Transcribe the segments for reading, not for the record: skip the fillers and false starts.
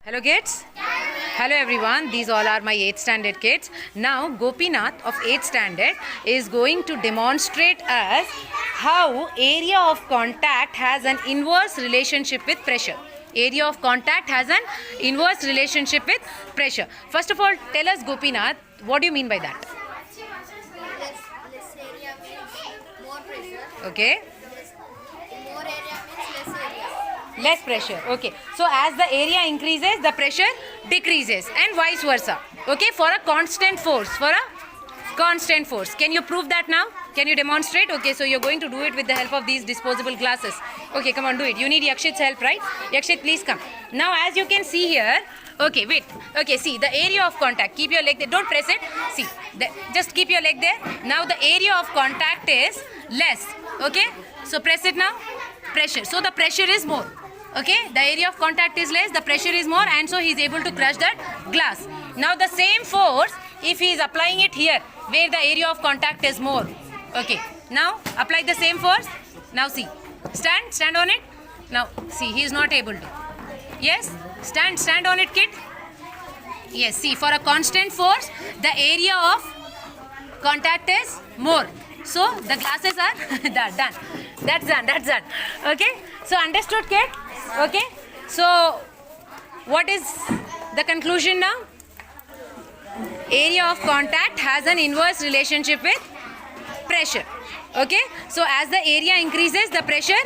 Hello kids. Hello everyone. These all are my 8th standard kids. Now Gopinath of 8th standard is going to demonstrate us how area of contact has an inverse relationship with pressure. Area of contact has an inverse relationship with pressure. First of all, tell us Gopinath, what do you mean by that? Less area means more pressure. Okay. More area means less area. Less pressure. Okay. So as the area increases, the pressure decreases and vice versa. Okay. For a constant force. Can you prove that now? Can you demonstrate? Okay. So you're going to do it with the help of these disposable glasses. Okay. Come on, do it. You need Yakshit's help, right? Yakshit, please come. Now as you can see here. Okay. Wait. Okay. See the area of contact. Keep your leg there. Don't press it. See. Just keep your leg there. Now the area of contact is less. Okay. So press it now. Pressure. So the pressure is more. Okay, the area of contact is less, the pressure is more, and so he is able to crush that glass. Now the same force, if he is applying it here, where the area of contact is more. Okay, now apply the same force. Now see, stand on it. Now see, he is not able to. Yes, stand on it, kid. Yes, see, for a constant force, the area of contact is more. So the glasses are done. That's done. Okay, so understood, kid? Okay, so what is the conclusion now? Area of contact has an inverse relationship with pressure. Okay, so as the area increases, the pressure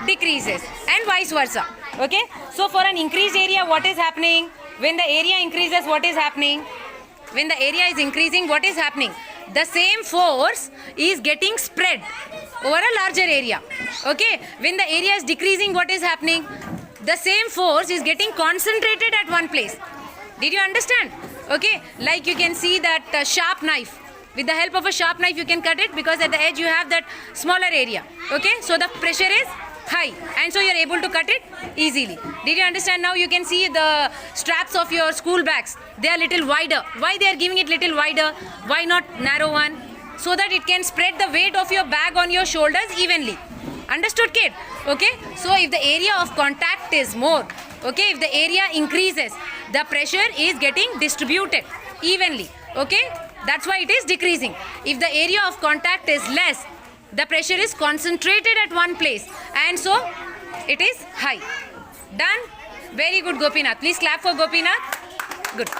decreases and vice versa. Okay, so for an increased area, what is happening? When the area increases, what is happening? When the area is increasing, what is happening? The same force is getting spread over a larger area. Okay, when the area is decreasing, what is happening? The same force is getting concentrated at one place. Did you understand? Okay, like you can see that sharp knife. With the help of a sharp knife, you can cut it because at the edge you have that smaller area. Okay, so the pressure is high and so you are able to cut it easily. Did you understand? Now you can see the straps of your school bags. They are little wider. Why they are giving it little wider? Why not narrow one? So that it can spread the weight of your bag on your shoulders evenly. Understood, kid? Okay, so if the area of contact is more, okay, if the area increases, the pressure is getting distributed evenly. Okay, that's why it is decreasing. If the area of contact is less, the pressure is concentrated at one place and so it is high. Done? Very good, Gopinath. Please clap for Gopinath. Good.